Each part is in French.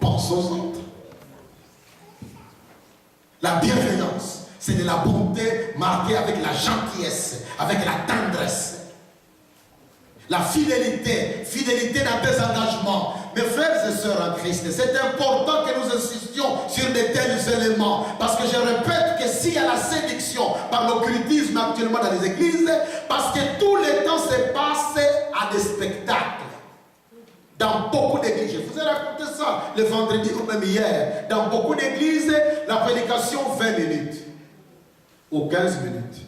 pense aux autres. La bienveillance, c'est de la bonté marquée avec la gentillesse, avec la tendresse. La fidélité, fidélité dans tes engagements. Mes frères et sœurs en Christ, c'est important que nous insistions sur de tels éléments. Parce que je répète que s'il y a la séduction par l'occultisme actuellement dans les églises, parce que tout le temps se passe à des spectacles. Dans beaucoup d'églises, je vous ai raconté ça le vendredi ou même hier. Dans beaucoup d'églises, la prédication 20 minutes. Ou 15 minutes.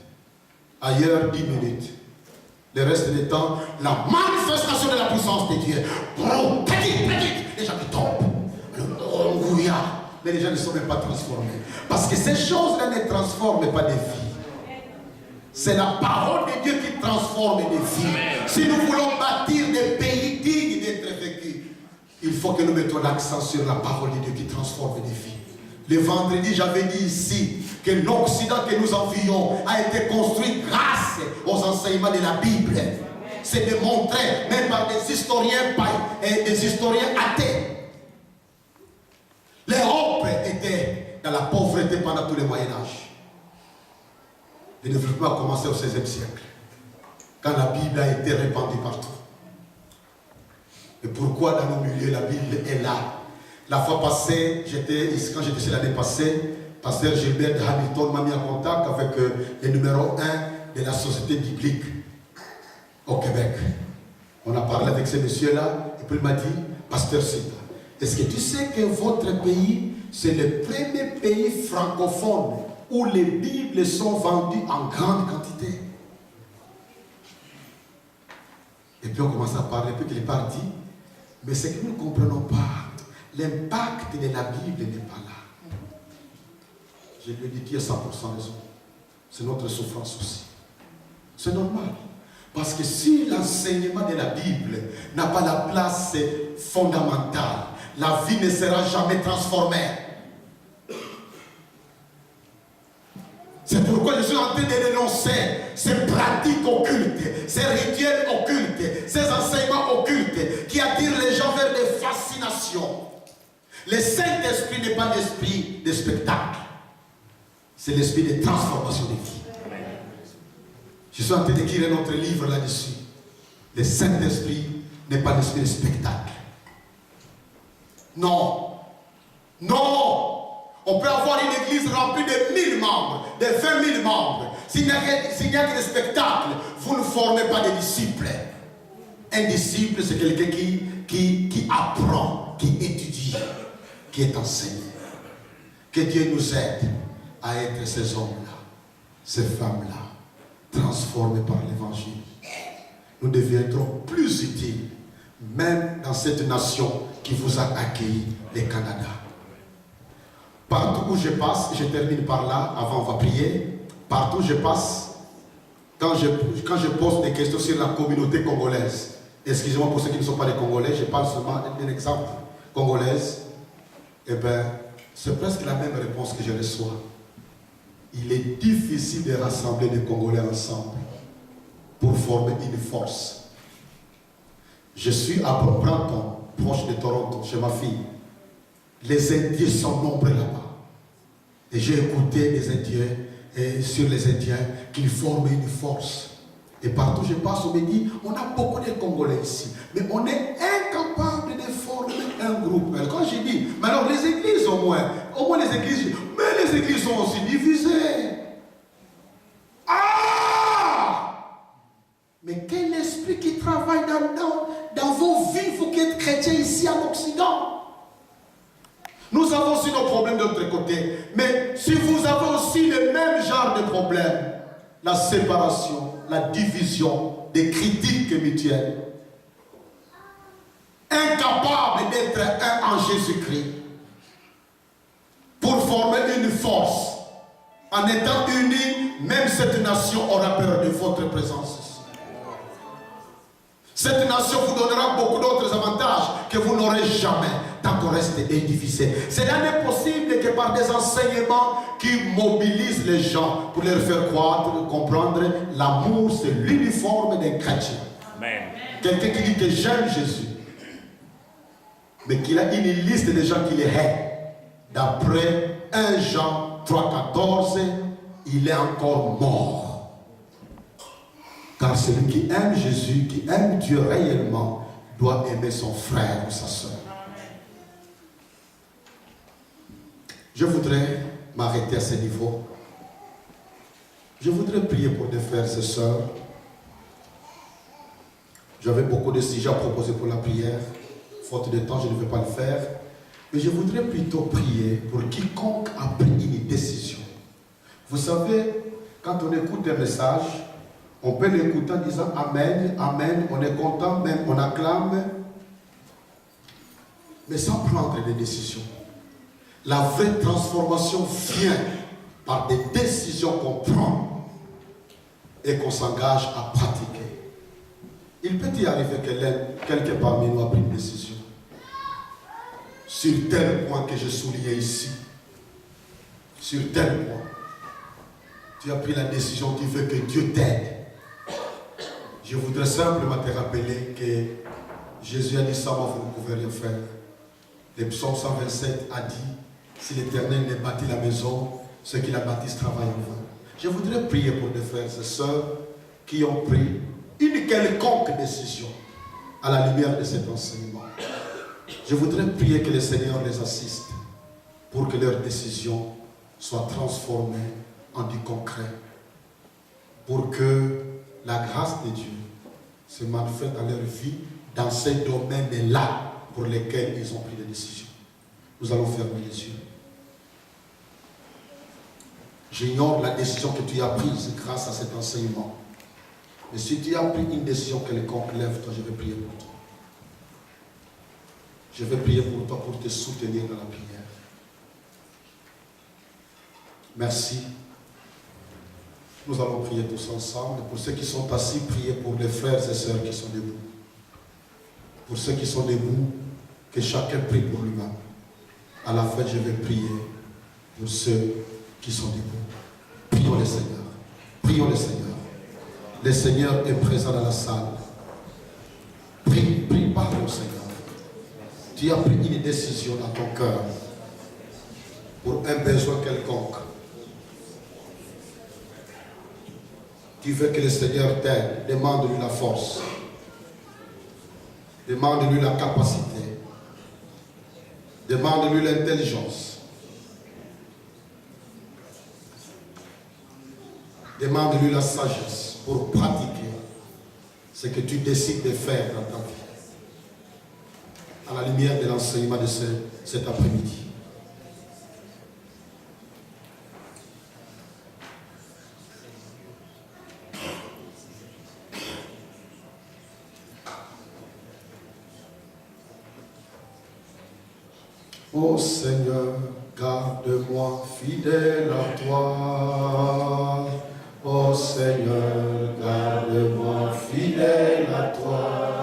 Ailleurs, 10 minutes. Le reste du temps, la manifestation de la puissance de Dieu. Les gens qui tombent. Mais les gens ne sont même pas transformés. Parce que ces choses-là ne transforment pas des vies. C'est la parole de Dieu qui transforme des vies. Si nous voulons bâtir des pays dignes d'être vécus, il faut que nous mettions l'accent sur la parole de Dieu qui transforme des vies. Le vendredi, j'avais dit ici que l'Occident que nous envions a été construit grâce aux enseignements de la Bible. C'est démontré même par des historiens et des historiens athées. L'Europe était dans la pauvreté pendant tout le Moyen-Âge. Le développement a commencé au XVIe siècle, quand la Bible a été répandue partout. Et pourquoi dans nos milieux la Bible est là? La fois passée, quand j'étais ici l'année passée, Pasteur Gilbert de Hamilton m'a mis en contact avec le numéro 1 de la Société biblique au Québec. On a parlé avec ce monsieur-là, et puis il m'a dit, Pasteur Sita, est-ce que tu sais que votre pays, c'est le premier pays francophone où les Bibles sont vendues en grande quantité? Et puis on commence à parler, puis qu'il est parti. Mais ce que nous ne comprenons pas, l'impact de la Bible n'est pas là. Je lui ai dit qu'il y a 100% raison. C'est notre souffrance aussi. C'est normal. Parce que si l'enseignement de la Bible n'a pas la place fondamentale, la vie ne sera jamais transformée. C'est pourquoi je suis en train de dénoncer ces pratiques occultes, ces rituels occultes, ces enseignements occultes qui attirent les gens vers des fascinations. Le Saint-Esprit n'est pas l'esprit de spectacle. C'est l'esprit de transformation des vies. Je suis en train d'écrire notre livre là-dessus. Le Saint-Esprit n'est pas l'esprit de spectacle. Non. Non. On peut avoir une église remplie de 1000 membres, de 20 000 membres. S'il n'y a que des spectacles, vous ne formez pas de disciples. Un disciple, c'est quelqu'un qui apprend, qui étudie, qui est enseigné. Que Dieu nous aide à être ces hommes-là, ces femmes-là, transformés par l'évangile. Nous deviendrons plus utiles, même dans cette nation qui vous a accueilli, le Canada. Partout où je passe, je termine par là, avant on va prier. Partout où je passe, quand je pose des questions sur la communauté congolaise, excusez-moi pour ceux qui ne sont pas des Congolais, je parle seulement d'un exemple congolaise, eh bien, c'est presque la même réponse que je reçois. Il est difficile de rassembler les Congolais ensemble pour former une force. Je suis à Brampton, proche de Toronto, chez ma fille. Les Indiens sont nombreux là-bas. Et j'ai écouté les Indiens, et sur les Indiens, qu'ils forment une force. Et partout où je passe, on me dit, on a beaucoup de Congolais ici, mais on est incapable de former un groupe. Alors quand j'ai dit, mais alors les églises au moins les églises, mais les églises sont aussi divisées. Ah! Mais quel esprit qui travaille dans vos vies, vous qui êtes chrétiens ici en Occident? Nous avons aussi nos problèmes de l'autre côté. Mais si vous avez aussi le même genre de problème, la séparation, la division, des critiques mutuelles, incapable d'être un en Jésus-Christ, pour former une force, en étant unis, même cette nation aura peur de votre présence. Cette nation vous donnera beaucoup d'autres avantages que vous n'aurez jamais tant qu'on reste indivisé. Cela n'est possible que par des enseignements qui mobilisent les gens pour leur faire croître, comprendre l'amour, c'est l'uniforme des chrétiens. Quelqu'un qui dit que j'aime Jésus. mais qu'il a une liste de gens qu'il hait. D'après 1 Jean 3,14, il est encore mort. Car celui qui aime Jésus, qui aime Dieu réellement, doit aimer son frère ou sa soeur. Je voudrais m'arrêter à ce niveau. Je voudrais prier pour des frères et sœurs. J'avais beaucoup de sujets à proposer pour la prière. Faute de temps, je ne vais pas le faire. Mais je voudrais plutôt prier pour quiconque a pris une décision. Vous savez, quand on écoute un message, on peut l'écouter en disant Amen, Amen, on est content, même on acclame, mais sans prendre des décisions. La vraie transformation vient par des décisions qu'on prend et qu'on s'engage à pratiquer. Il peut y arriver que quelqu'un parmi nous a pris une décision sur tel point que je soulignais ici. Sur tel point. Tu as pris la décision, tu veux que Dieu t'aide. Je voudrais simplement te rappeler que Jésus a dit ça, moi vous ne pouvez rien faire. Le psaume 127 a dit, si l'Éternel ne bâtit la maison, ceux qui la bâtissent travaillent en vain. Je voudrais prier pour des frères et sœurs qui ont pris une quelconque décision à la lumière de cet enseignement. Je voudrais prier que le Seigneur les assiste pour que leurs décisions soient transformées en du concret, pour que la grâce de Dieu se manifeste dans leur vie, dans ces domaines-là pour lesquels ils ont pris des décisions. Nous allons fermer les yeux. J'ignore la décision que tu as prise grâce à cet enseignement. Mais si tu as pris une décision quelconque, lève-toi, je vais prier pour toi. Je vais prier pour toi pour te soutenir dans la prière. Merci. Nous allons prier tous ensemble. Pour ceux qui sont assis, priez pour les frères et sœurs qui sont debout. Pour ceux qui sont debout, que chacun prie pour lui-même. À la fin, je vais prier pour ceux qui sont debout. Prions le Seigneur. Prions le Seigneur. Le Seigneur est présent dans la salle. Prie, parle au Seigneur. Tu as pris une décision dans ton cœur pour un besoin quelconque. Tu veux que le Seigneur t'aide. Demande-lui la force. Demande-lui la capacité. Demande-lui l'intelligence. Demande-lui la sagesse pour pratiquer ce que tu décides de faire dans ta vie. À la lumière de l'enseignement de cet après-midi. Ô Seigneur, garde-moi fidèle à toi. Ô Seigneur, garde-moi fidèle à toi.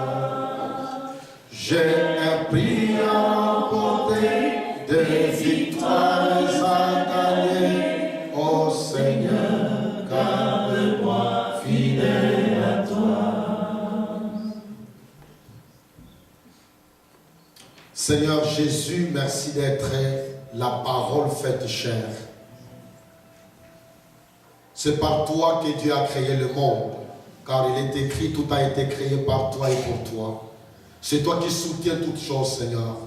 J'ai appris à remporter des victoires à gagner. Ô Seigneur, garde-moi fidèle à toi. Seigneur Jésus, merci d'être la parole faite chair. C'est par toi que Dieu a créé le monde, car il est écrit, tout a été créé par toi et pour toi. C'est toi qui soutiens toutes choses, Seigneur.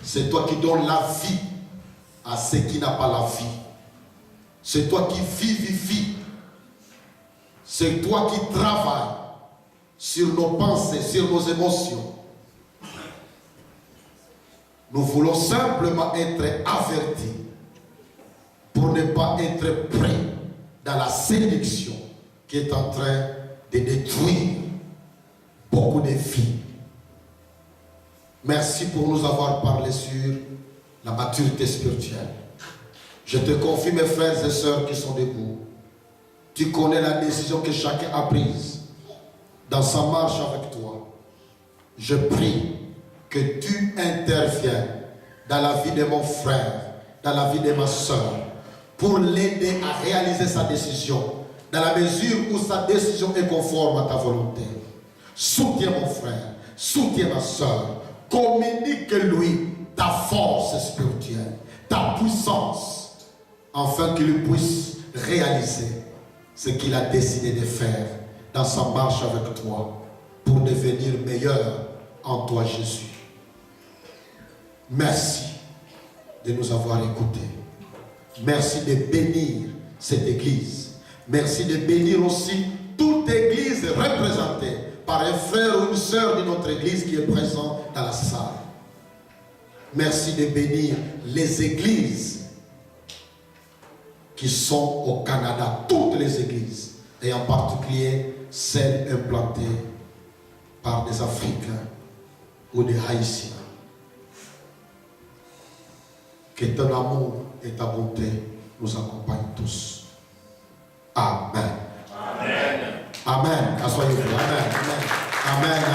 C'est toi qui donnes la vie à ceux qui n'ont pas la vie. C'est toi qui vivifies. C'est toi qui travailles sur nos pensées, sur nos émotions. Nous voulons simplement être avertis pour ne pas être pris dans la séduction qui est en train de détruire beaucoup de vies. Merci pour nous avoir parlé sur la maturité spirituelle. Je te confie mes frères et sœurs qui sont debout. Tu connais la décision que chacun a prise dans sa marche avec toi. Je prie que tu interviennes dans la vie de mon frère, dans la vie de ma sœur, pour l'aider à réaliser sa décision, dans la mesure où sa décision est conforme à ta volonté. Soutiens mon frère, soutiens ma sœur, communique-lui ta force spirituelle, ta puissance, afin qu'il puisse réaliser ce qu'il a décidé de faire dans sa marche avec toi pour devenir meilleur en toi, Jésus. Merci de nous avoir écoutés. Merci de bénir cette église. Merci de bénir aussi toute église représentée par un frère ou une sœur de notre église qui est présent dans la salle. Merci de bénir les églises qui sont au Canada, toutes les églises, et en particulier celles implantées par des Africains ou des Haïtiens. Que ton amour et ta bonté nous accompagnent tous. Amen. Amen. Amen. Amen. Amen.